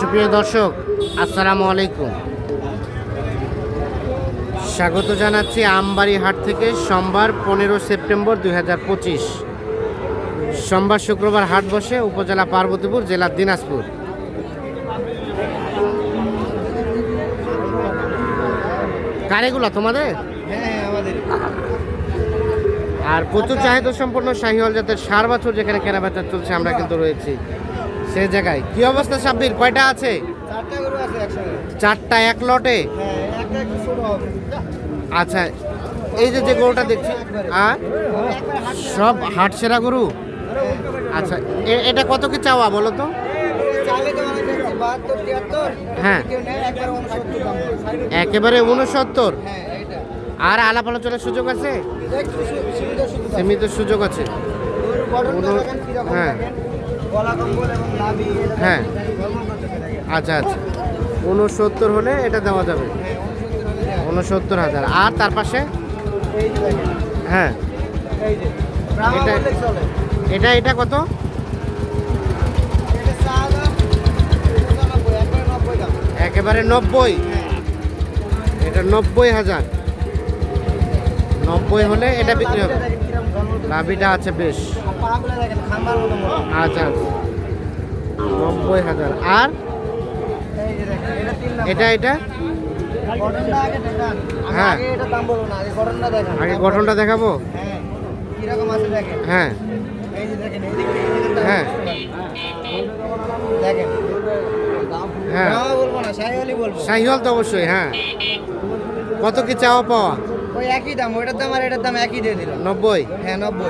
সুপ্রিয় দর্শক, আসসালামু আলাইকুম। স্বাগত জানাচ্ছি আমবাড়ি হাট থেকে। সোমবার 15 সেপ্টেম্বর 2025, সোমবার শুক্রবার হাট বসে উপজেলা পার্বতীপুর, জেলা দিনাজপুর। কারেগুলো তোমাদের? হ্যাঁ, আমাদের। আর প্রচুর চাহিদা সম্পন্ন শাহিওয়াল জাতের সার বাছুর যেখানে কেনাবেচা চলছে, আমরা কিন্তু রয়েছি সে জায়গায়। কি অবস্থা সাব্বির, কয়টা আছে? চারটা গরু আছে একসাথে। চারটা এক লটে? হ্যাঁ, একটা একটু ছোট হবে। আচ্ছা, এই যে যে গরুটা দেখছি সব হাট সেরা গরু। আচ্ছা, এটা কত কি চাওয়া বলো তো? চাইলে তো অনেক দেখছি, 72, 73, হ্যাঁ। কেউ নেয়, একবার 69 দাম বলে। একেবারে 69। হ্যাঁ, এইটা। আর আলাপ আলোচনার সুযোগ আছে? একটু সীমিত সুযোগ আছে। সীমিত সুযোগ আছে। গরুর গঠনটা দেখেন কিরকম হ্যাঁ। দেখেন। গলা কম্বল এবং নাভি এটা হ্যাঁ। গরম করতেছে দেখেন। আচ্ছা আচ্ছা, 69 হলে এটা দেওয়া যাবে। হ্যাঁ, 69 হলে দেয়া। 69,000। আর তার পাশে? এই যে দেখেন, হ্যাঁ, এই যে। ব্রাহ্মা এটা- বললেই চলে। এটা কত? এটা চা দাম 95, একবারে 90 দাম। একেবারে 90। হ্যাঁ। এটা 90,000। 90 হলে এটা বিক্রি হবে। নাভিটা দেখেন কিরকম ঝলমল। লাভিটা আছে বেশ। আর পাগুলো দেখেন খাম্বার মতো মোটা। আচ্ছা আচ্ছা, 90,000। আর এই যে দেখেন, এটা 3 নাম্বার। এটা গঠনটা আগে দেখান। আমি হ্যাঁ। আগে এটা দাম বলবো না, আগে গঠনটা দেখান। আগে তারপর- গঠনটা দেখাবো। হ্যাঁ, কিরকম আছে দেখেন। হ্যাঁ এই যে দেখেন, এদিক থেকে এদিক থেকে হ্যাঁ। দেখেন। হ্যাঁ, ব্রাহ্মা বলবো না, শাহিওয়ালি বলবো। শাহিওয়াল তো অবশ্যই। হ্যাঁ, কত কি চাওয়া পাওয়া? ওই একই দাম, ওইটার দাম আর এটার দাম একই দিয়ে দিলাম। 90। হ্যাঁ, 90।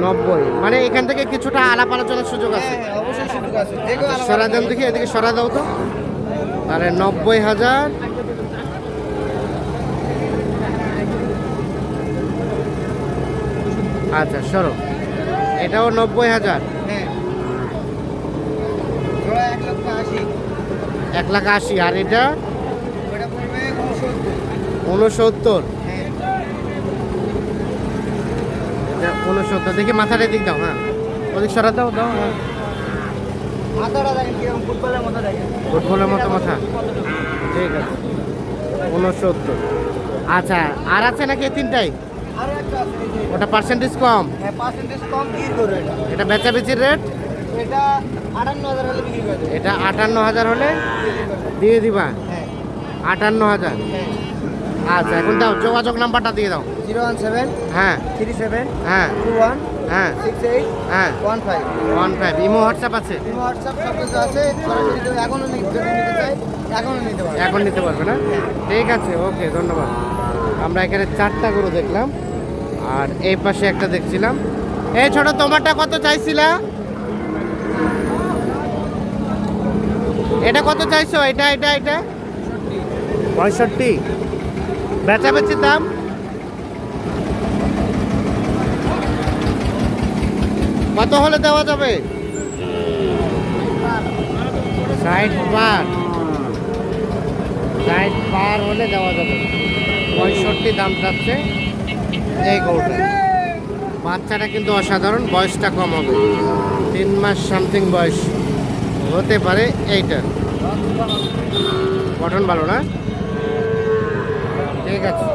90 মানে এখান থেকে কিছুটা আলাপ আলোচনার সুযোগ আছে। হ্যাঁ, হ্যাঁ, অবশ্যই সুযোগ আছে। যে কেউ আলাদা সরা দেন দেখি, এদিকে সরা দাও তো। তাহলে 90,000। আচ্ছা সরো, এটাও 90,000। হ্যাঁ। জোড়া 1,80,000। 1,80,000। আর এটা ওইটা পড়বে 69। 69। হ্যাঁ। এটা 69। দেখি মাথাটা দিক দাও। হ্যাঁ, ওদিক সরা দাও দাও। হ্যাঁ, মাথাটা দেখেন কিরকম ফুটবলের মতো দেখেন। ফুটবলের মতো মাথা। ঠিক আছে, 69। আচ্ছা, আর আছে নাকি এই তিনটাই? আরো একটা আছে, এই যে। ওটা পার্সেন্টেজ কম? হ্যাঁ, পার্সেন্টেজ কম কি করবে এটা? এটা বেচাবেচির রেট? এটা 58,000 হলে বিক্রি করে দেবে। এটা 58,000 হলে দিয়ে দিবা। হ্যাঁ, 58,000। হ্যাঁ। আচ্ছা, এখন দাও যোগাযোগ নাম্বারটা দিয়ে দাও। 017 হ্যাঁ 37 হ্যাঁ 21 হ্যাঁ 68 হ্যাঁ 15। 15। ইমো হোয়াটসঅ্যাপ আছে? হোয়াটসঅ্যাপ সব কিছু আছে, সরাসরি কেউ এখনো নিতে চাই, এখনো নিতে পারবে। এখন নিতে পারবে না? ঠিক আছে, ওকে, ধন্যবাদ। আমরা এখানে 4টা গরু দেখলাম, আর এই পাশে একটা দেখছিলাম। এই ছোট, তোমারটা কত চাইছিলা? এটা কত চাইছো? এটা 65। বেচাবেচির দাম? কত হলে দেওয়া যাবে? 60 পার। 60 পার হলে দেওয়া যাবে। 65 দাম যাচ্ছে এই গরুটা। বাচ্চাটা কিন্তু অসাধারণ, বয়সটা কম হবে, 3 মাস সামথিং বয়স হতে পারে এইটা। গঠন ভালো না? ঠিক আছে,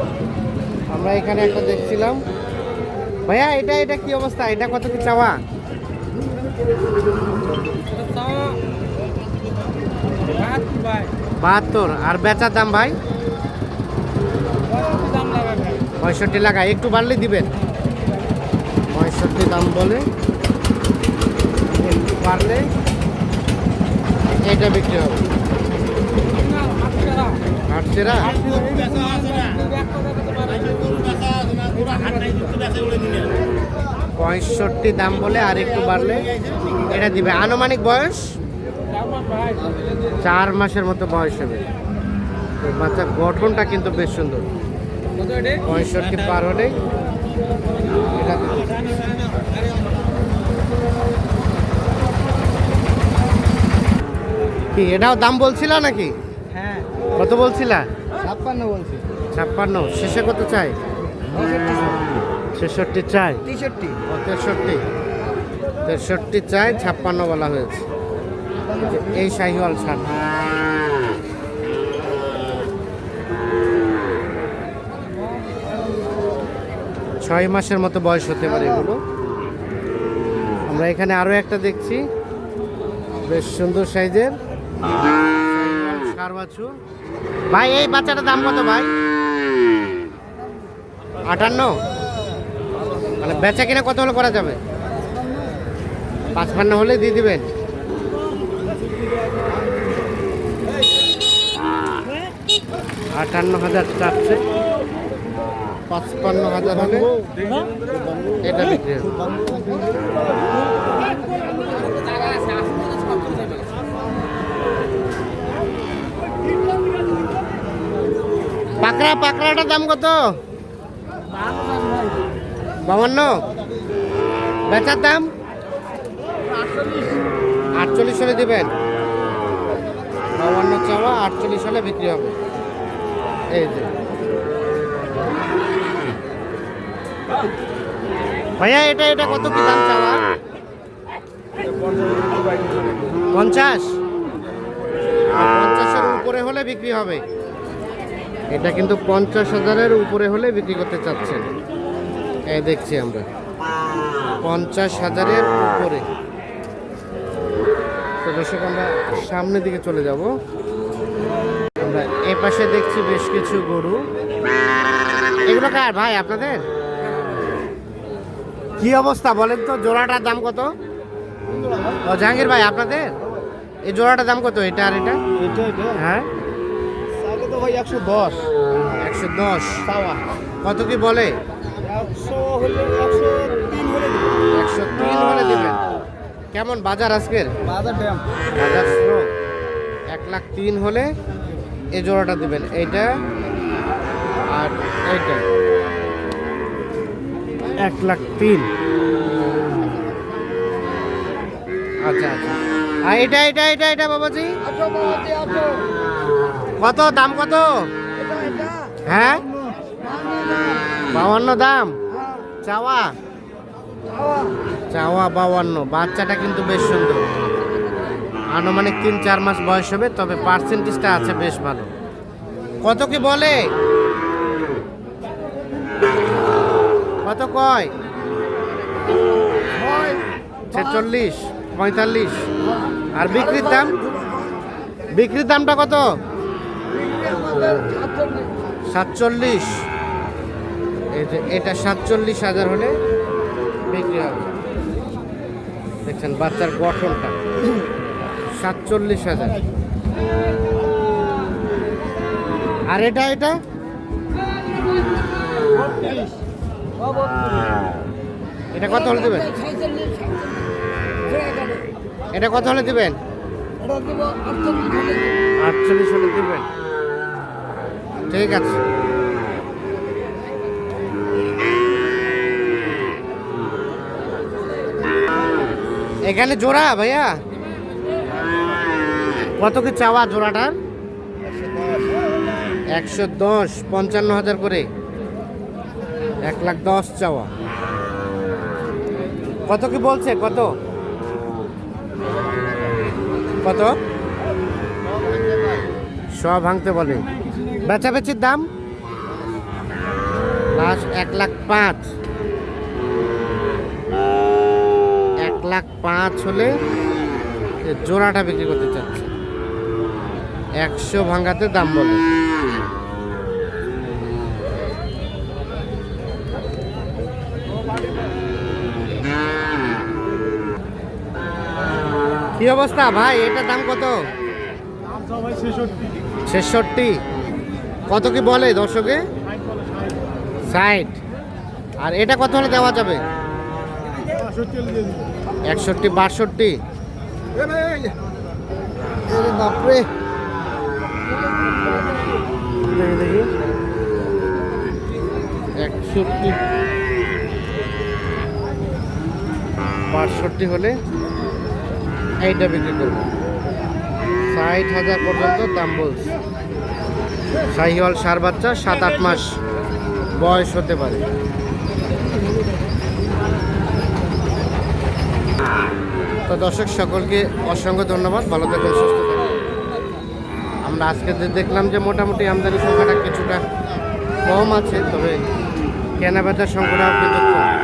আমরা এখানে একটা দেখছিলাম। ভাইয়া, এটা কি অবস্থা? এটা কত কি চাওয়া? 72। আর বেচার দাম ভাই? 65 লাগায়, একটু বাড়লে দিবেন। 65 দাম বলে, একটু বাড়লে এটা বিক্রি হবে। হাটছেরা 65 দাম বলে, আর একটু বাড়লে এটা দিবে। আনুমানিক বয়স 4 মাসের মতো বয়স হবে। তো বাচ্চার গঠনটা কিন্তু বেশ সুন্দর। 65 পার হলে এটা দিবে। কি এটাও দাম বলছিল নাকি? হ্যাঁ, কত বলছিলা? 56 বলছি। 56। শেষে কত চাই? 66 চাই। 63। 63 চাই, 56 বলা হয়েছে। এই শাহিওয়াল ষাট। ছয় মাসের মতো বয়স হতে পারে এগুলো। আমরা এখানে আরো একটা দেখছি, বেশ সুন্দর সাইজের ষাঁড় বাছুর। ভাই এই বাচ্চাটার দাম কত ভাই? 58। মানে বেচা কিনা কত হলে করা যাবে? 55 হলে দিয়ে দিবেন। $58,000 চাচ্ছে, 55,000 হলে এটা বিক্রি হবে। পাকড়াটার দাম কত? 52। বেচার দাম 48 হলে দিবেন। 52 চাওয়া, 48 হলে বিক্রি হবে। এই যে ভাইয়া, এটা কত কি দাম চাওয়া? 50। 50-এর উপরে হলে বিক্রি হবে। এটা কিন্তু 50,000-এর উপরে হলে বিক্রি করতে চাচ্ছেন। এই দেখছি আমরা 50,000-এর উপরে। তো দর্শক, আমরা সামনের দিকে চলে যাব। আমরা এ পাশে দেখছি বেশ কিছু গরু। এগুলো কার ভাই আপনাদের? কি অবস্থা বলেন তো? জোড়াটার দাম কত? ও জাহাঙ্গীর ভাই, আপনাদের এই জোড়াটার দাম কত? এটা আর এটা? হ্যাঁ, তো ভাই 110। 110 চাওয়া কত কি বলে? 100 হলে 103 হলে দিবেন। 103 হলে দিবেন। কেমন বাজার আজকের? বাজার ড্যাম। বাজার স্লো। 103 হলে এই জোড়াটা দিবেন। এইটা আর এইটা 103। আচ্ছা আচ্ছা। আর এটা বাবাজি কত দাম? কত? হ্যাঁ, 52 দাম চাওয়া। 52। বাচ্চাটা কিন্তু বেশ সুন্দর, আনুমানিক 3-4 মাস বয়স হবে, তবে পার্সেন্টেজটা আছে বেশ ভালো। কত কি বলে? কত কয়? 46, 45। আর বিক্রির দাম? বিক্রির দামটা কত? 47। এই যে এটা 47,000 হলে বিক্রি হবে। দেখছেন বাচ্চার গঠনটা, 47,000। আর এটা এটা কত হলে দিবেন? এটা কত হলে দিবেন? 48 হলে দিবেন। ঠিক আছে। এখানে জোড়া ভাইয়া কত কি চাওয়া জোড়াটার? 110। 55,000 করে, 110,000 চাওয়া। কত কি বলছে? কত কত? সব ভাঙতে বলে। বেচাবেচির দাম লাস্ট 1,05,000। 1,05,000 হলে জোড়াটা বিক্রি করতে চাচ্ছে। 100 ভাঙাতে দাম বলে। কি অবস্থা ভাই? এটা দাম কত? 66। কত কি বলে দর্শকে? 60। আর এটা কত হলে দেওয়া যাবে? 61, 62। বাপরে, দেখি 61, 62 হলে এইটা বিক্রি করবো। 60,000 পর্যন্ত দাম বলছে। শাহিওয়াল ষাঁড় বাচ্চা, 7-8 মাস বয়স হতে পারে। তো তো দর্শক সকলকে অসংখ্য ধন্যবাদ, ভালো থাকুন, সুস্থ থাকুন। আমরা আজকে দেখলাম যে মোটামুটি আমদানি সংখ্যাটা কিছুটা কম আছে, তবে কেনাবেচার সংখ্যাটাও কিন্তু কম।